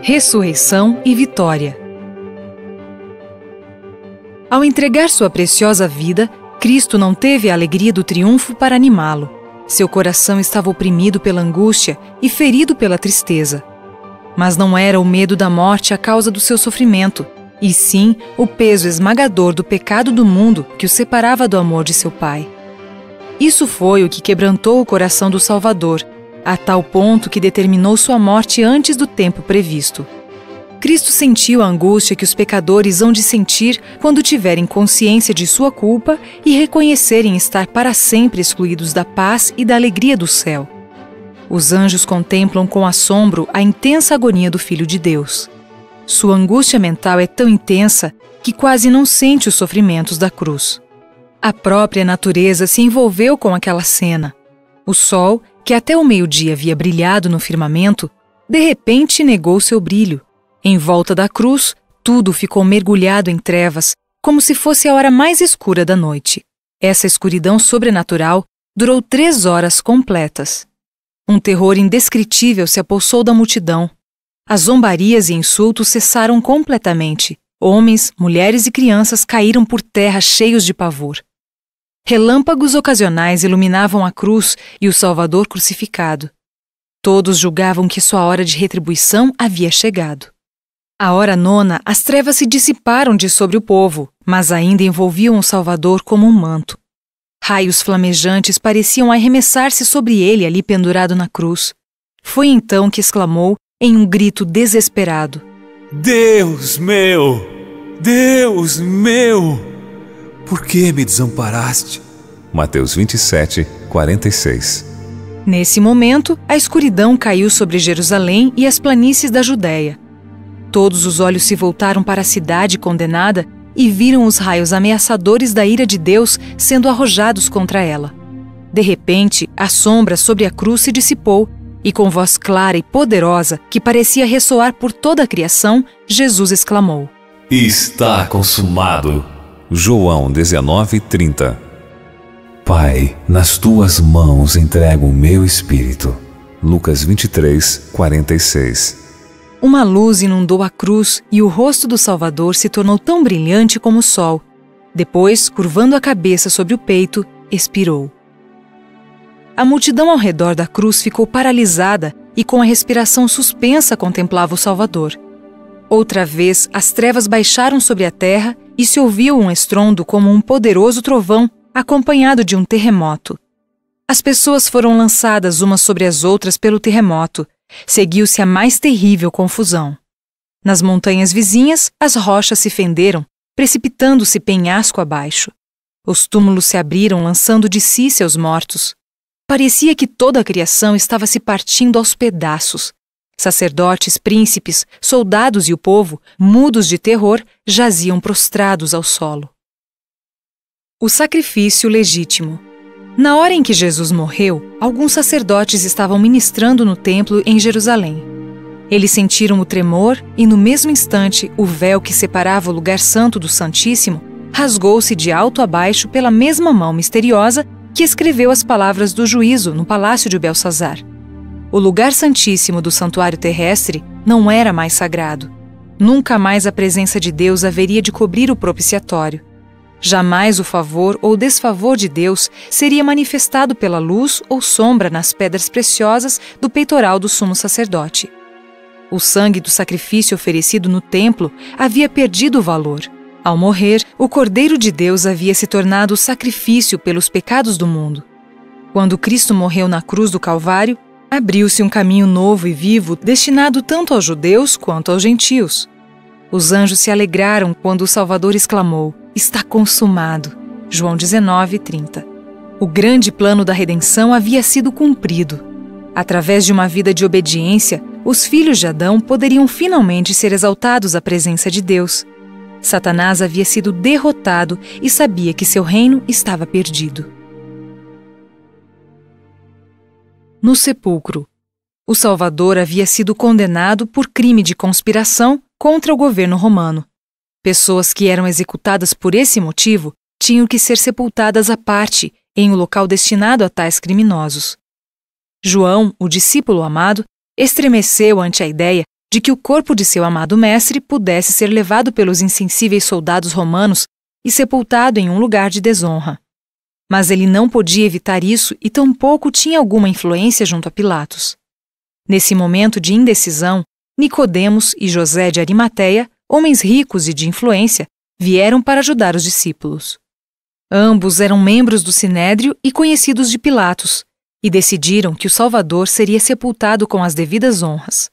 Ressurreição e vitória. Ao entregar sua preciosa vida, Cristo não teve a alegria do triunfo para animá-lo. Seu coração estava oprimido pela angústia e ferido pela tristeza. Mas não era o medo da morte a causa do seu sofrimento, e sim o peso esmagador do pecado do mundo que o separava do amor de seu Pai. Isso foi o que quebrantou o coração do Salvador, a tal ponto que determinou sua morte antes do tempo previsto. Cristo sentiu a angústia que os pecadores hão de sentir quando tiverem consciência de sua culpa e reconhecerem estar para sempre excluídos da paz e da alegria do céu. Os anjos contemplam com assombro a intensa agonia do Filho de Deus. Sua angústia mental é tão intensa que quase não sente os sofrimentos da cruz. A própria natureza se envolveu com aquela cena. O sol, que até o meio-dia havia brilhado no firmamento, de repente negou seu brilho. Em volta da cruz, tudo ficou mergulhado em trevas, como se fosse a hora mais escura da noite. Essa escuridão sobrenatural durou 3 horas completas. Um terror indescritível se apossou da multidão. As zombarias e insultos cessaram completamente. Homens, mulheres e crianças caíram por terra cheios de pavor. Relâmpagos ocasionais iluminavam a cruz e o Salvador crucificado. Todos julgavam que sua hora de retribuição havia chegado. À hora 9, as trevas se dissiparam de sobre o povo, mas ainda envolviam o Salvador como um manto. Raios flamejantes pareciam arremessar-se sobre ele ali pendurado na cruz. Foi então que exclamou, em um grito desesperado: Deus meu! Deus meu! Por que me desamparaste? Mateus 27, 46. Nesse momento, a escuridão caiu sobre Jerusalém e as planícies da Judéia. Todos os olhos se voltaram para a cidade condenada e viram os raios ameaçadores da ira de Deus sendo arrojados contra ela. De repente, a sombra sobre a cruz se dissipou e, com voz clara e poderosa, que parecia ressoar por toda a criação, Jesus exclamou: Está consumado. João 19, 30. Pai, nas tuas mãos entrego o meu espírito. Lucas 23, 46. Uma luz inundou a cruz e o rosto do Salvador se tornou tão brilhante como o sol. Depois, curvando a cabeça sobre o peito, expirou. A multidão ao redor da cruz ficou paralisada e com a respiração suspensa contemplava o Salvador. Outra vez, as trevas baixaram sobre a terra e se ouviu um estrondo como um poderoso trovão, acompanhado de um terremoto. As pessoas foram lançadas umas sobre as outras pelo terremoto. Seguiu-se a mais terrível confusão. Nas montanhas vizinhas, as rochas se fenderam, precipitando-se penhasco abaixo. Os túmulos se abriram, lançando de si seus mortos. Parecia que toda a criação estava se partindo aos pedaços. Sacerdotes, príncipes, soldados e o povo, mudos de terror, jaziam prostrados ao solo. O sacrifício legítimo. Na hora em que Jesus morreu, alguns sacerdotes estavam ministrando no templo em Jerusalém. Eles sentiram o tremor e, no mesmo instante, o véu que separava o lugar santo do Santíssimo rasgou-se de alto a baixo pela mesma mão misteriosa que escreveu as palavras do juízo no palácio de Belsazar. O lugar santíssimo do santuário terrestre não era mais sagrado. Nunca mais a presença de Deus haveria de cobrir o propiciatório. Jamais o favor ou desfavor de Deus seria manifestado pela luz ou sombra nas pedras preciosas do peitoral do sumo sacerdote. O sangue do sacrifício oferecido no templo havia perdido o valor. Ao morrer, o Cordeiro de Deus havia se tornado o sacrifício pelos pecados do mundo. Quando Cristo morreu na cruz do Calvário, abriu-se um caminho novo e vivo destinado tanto aos judeus quanto aos gentios. Os anjos se alegraram quando o Salvador exclamou: Está consumado. João 19, 30. O grande plano da redenção havia sido cumprido. Através de uma vida de obediência, os filhos de Adão poderiam finalmente ser exaltados à presença de Deus. Satanás havia sido derrotado e sabia que seu reino estava perdido. No sepulcro. O Salvador havia sido condenado por crime de conspiração contra o governo romano. Pessoas que eram executadas por esse motivo tinham que ser sepultadas à parte, em um local destinado a tais criminosos. João, o discípulo amado, estremeceu ante a ideia de que o corpo de seu amado mestre pudesse ser levado pelos insensíveis soldados romanos e sepultado em um lugar de desonra. Mas ele não podia evitar isso e tampouco tinha alguma influência junto a Pilatos. Nesse momento de indecisão, Nicodemos e José de Arimateia, homens ricos e de influência, vieram para ajudar os discípulos. Ambos eram membros do Sinédrio e conhecidos de Pilatos, e decidiram que o Salvador seria sepultado com as devidas honras.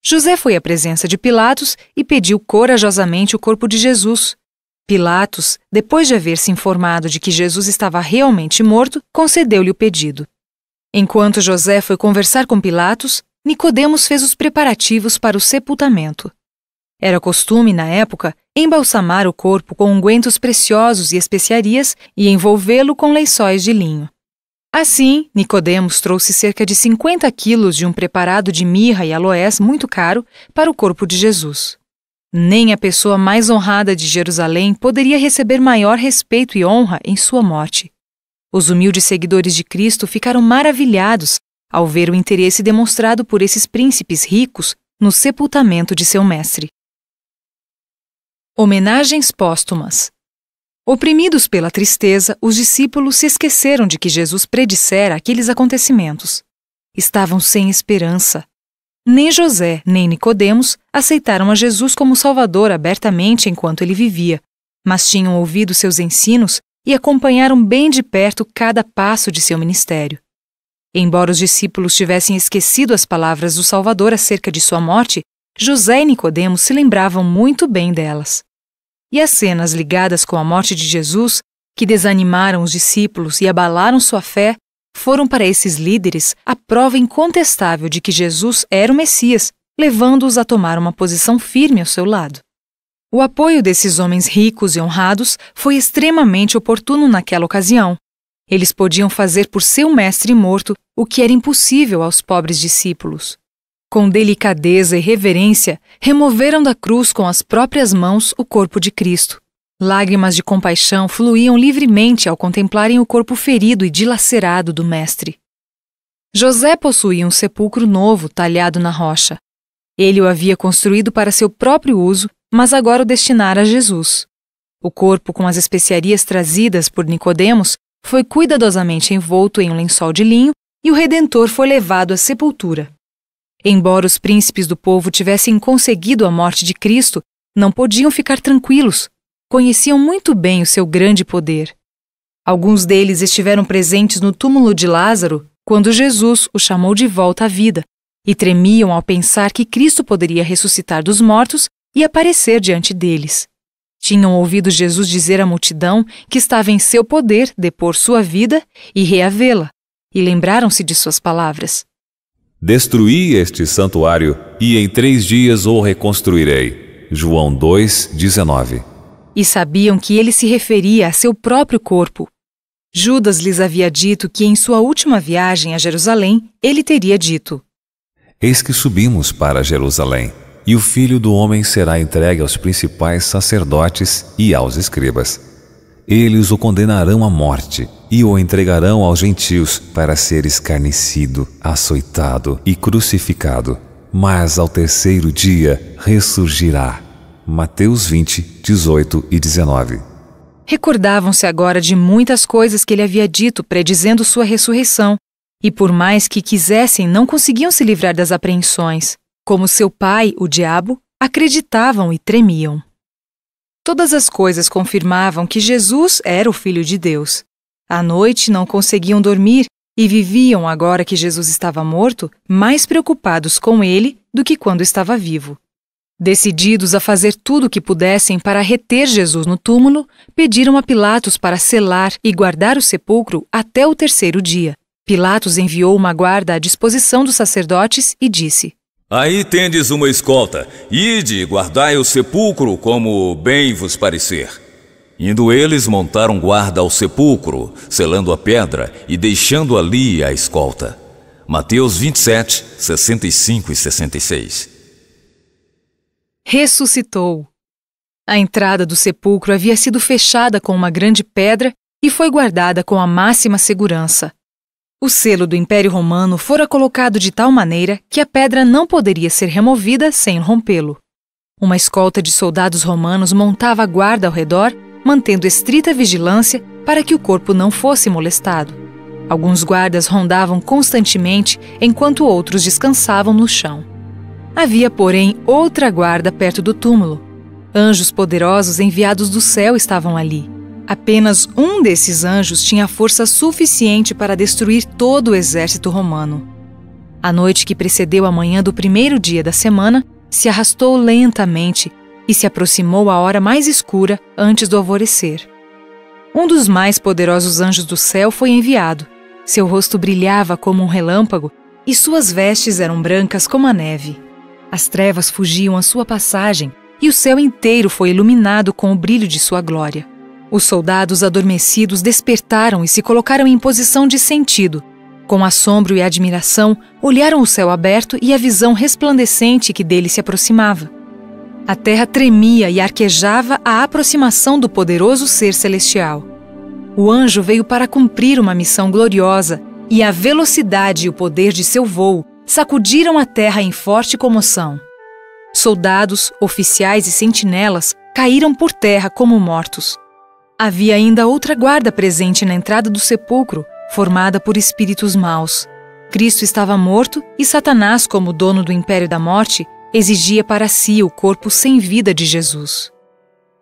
José foi à presença de Pilatos e pediu corajosamente o corpo de Jesus. Pilatos, depois de haver se informado de que Jesus estava realmente morto, concedeu-lhe o pedido. Enquanto José foi conversar com Pilatos, Nicodemos fez os preparativos para o sepultamento. Era costume, na época, embalsamar o corpo com ungüentos preciosos e especiarias e envolvê-lo com lençóis de linho. Assim, Nicodemos trouxe cerca de 50 quilos de um preparado de mirra e aloés muito caro para o corpo de Jesus. Nem a pessoa mais honrada de Jerusalém poderia receber maior respeito e honra em sua morte. Os humildes seguidores de Cristo ficaram maravilhados ao ver o interesse demonstrado por esses príncipes ricos no sepultamento de seu mestre. Homenagens póstumas. Oprimidos pela tristeza, os discípulos se esqueceram de que Jesus predissera aqueles acontecimentos. Estavam sem esperança. Nem José, nem Nicodemos aceitaram a Jesus como Salvador abertamente enquanto ele vivia, mas tinham ouvido seus ensinos e acompanharam bem de perto cada passo de seu ministério. Embora os discípulos tivessem esquecido as palavras do Salvador acerca de sua morte, José e Nicodemos se lembravam muito bem delas. E as cenas ligadas com a morte de Jesus, que desanimaram os discípulos e abalaram sua fé, foram para esses líderes a prova incontestável de que Jesus era o Messias, levando-os a tomar uma posição firme ao seu lado. O apoio desses homens ricos e honrados foi extremamente oportuno naquela ocasião. Eles podiam fazer por seu mestre morto o que era impossível aos pobres discípulos. Com delicadeza e reverência, removeram da cruz com as próprias mãos o corpo de Cristo. Lágrimas de compaixão fluíam livremente ao contemplarem o corpo ferido e dilacerado do mestre. José possuía um sepulcro novo talhado na rocha. Ele o havia construído para seu próprio uso, mas agora o destinara a Jesus. O corpo, com as especiarias trazidas por Nicodemos, foi cuidadosamente envolto em um lençol de linho e o Redentor foi levado à sepultura. Embora os príncipes do povo tivessem conseguido a morte de Cristo, não podiam ficar tranquilos. Conheciam muito bem o seu grande poder. Alguns deles estiveram presentes no túmulo de Lázaro quando Jesus o chamou de volta à vida e tremiam ao pensar que Cristo poderia ressuscitar dos mortos e aparecer diante deles. Tinham ouvido Jesus dizer à multidão que estava em seu poder depor sua vida e reavê-la, e lembraram-se de suas palavras. Destruí este santuário e em 3 dias o reconstruirei. João 2:19. E sabiam que ele se referia a seu próprio corpo. Judas lhes havia dito que em sua última viagem a Jerusalém, ele teria dito: Eis que subimos para Jerusalém, e o Filho do Homem será entregue aos principais sacerdotes e aos escribas. Eles o condenarão à morte e o entregarão aos gentios para ser escarnecido, açoitado e crucificado. Mas ao terceiro dia ressurgirá. Mateus 20:18 e 19. Recordavam-se agora de muitas coisas que ele havia dito predizendo sua ressurreição, e por mais que quisessem, não conseguiam se livrar das apreensões. Como seu pai, o diabo, acreditavam e tremiam. Todas as coisas confirmavam que Jesus era o Filho de Deus. À noite não conseguiam dormir e viviam, agora que Jesus estava morto, mais preocupados com ele do que quando estava vivo. Decididos a fazer tudo o que pudessem para reter Jesus no túmulo, pediram a Pilatos para selar e guardar o sepulcro até o terceiro dia. Pilatos enviou uma guarda à disposição dos sacerdotes e disse: Aí tendes uma escolta, ide e guardai o sepulcro como bem vos parecer. Indo eles, montaram guarda ao sepulcro, selando a pedra e deixando ali a escolta. Mateus 27, 65 e 66. Ressuscitou. A entrada do sepulcro havia sido fechada com uma grande pedra e foi guardada com a máxima segurança. O selo do Império Romano fora colocado de tal maneira que a pedra não poderia ser removida sem rompê-lo. Uma escolta de soldados romanos montava a guarda ao redor, mantendo estrita vigilância para que o corpo não fosse molestado. Alguns guardas rondavam constantemente enquanto outros descansavam no chão. Havia, porém, outra guarda perto do túmulo. Anjos poderosos enviados do céu estavam ali. Apenas um desses anjos tinha força suficiente para destruir todo o exército romano. A noite que precedeu a manhã do primeiro dia da semana se arrastou lentamente e se aproximou à hora mais escura antes do alvorecer. Um dos mais poderosos anjos do céu foi enviado. Seu rosto brilhava como um relâmpago e suas vestes eram brancas como a neve. As trevas fugiam à sua passagem e o céu inteiro foi iluminado com o brilho de sua glória. Os soldados adormecidos despertaram e se colocaram em posição de sentido. Com assombro e admiração, olharam o céu aberto e a visão resplandecente que dele se aproximava. A terra tremia e arquejava à aproximação do poderoso ser celestial. O anjo veio para cumprir uma missão gloriosa e a velocidade e o poder de seu voo sacudiram a terra em forte comoção. Soldados, oficiais e sentinelas caíram por terra como mortos. Havia ainda outra guarda presente na entrada do sepulcro, formada por espíritos maus. Cristo estava morto e Satanás, como dono do império da morte, exigia para si o corpo sem vida de Jesus.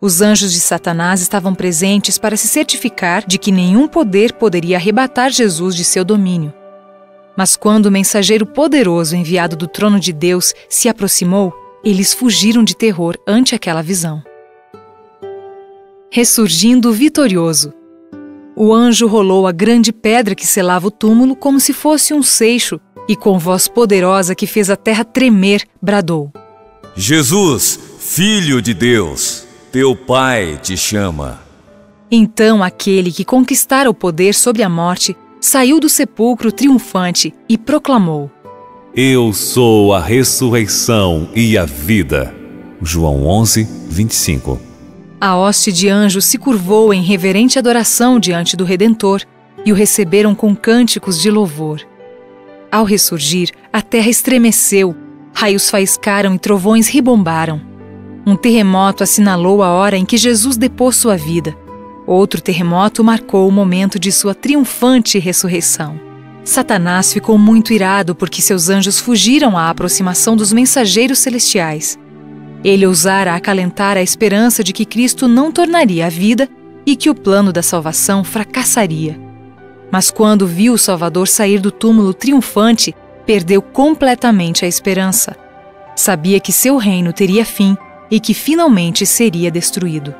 Os anjos de Satanás estavam presentes para se certificar de que nenhum poder poderia arrebatar Jesus de seu domínio. Mas quando o mensageiro poderoso enviado do trono de Deus se aproximou, eles fugiram de terror ante aquela visão. Ressurgindo vitorioso. O anjo rolou a grande pedra que selava o túmulo como se fosse um seixo e, com voz poderosa que fez a terra tremer, bradou: Jesus, Filho de Deus, teu Pai te chama. Então aquele que conquistara o poder sobre a morte saiu do sepulcro triunfante e proclamou: Eu sou a ressurreição e a vida. João 11, 25. A hoste de anjos se curvou em reverente adoração diante do Redentor e o receberam com cânticos de louvor. Ao ressurgir, a terra estremeceu, raios faiscaram e trovões ribombaram. Um terremoto assinalou a hora em que Jesus depôs sua vida. Outro terremoto marcou o momento de sua triunfante ressurreição. Satanás ficou muito irado porque seus anjos fugiram à aproximação dos mensageiros celestiais. Ele ousara acalentar a esperança de que Cristo não tornaria a vida e que o plano da salvação fracassaria. Mas quando viu o Salvador sair do túmulo triunfante, perdeu completamente a esperança. Sabia que seu reino teria fim e que finalmente seria destruído.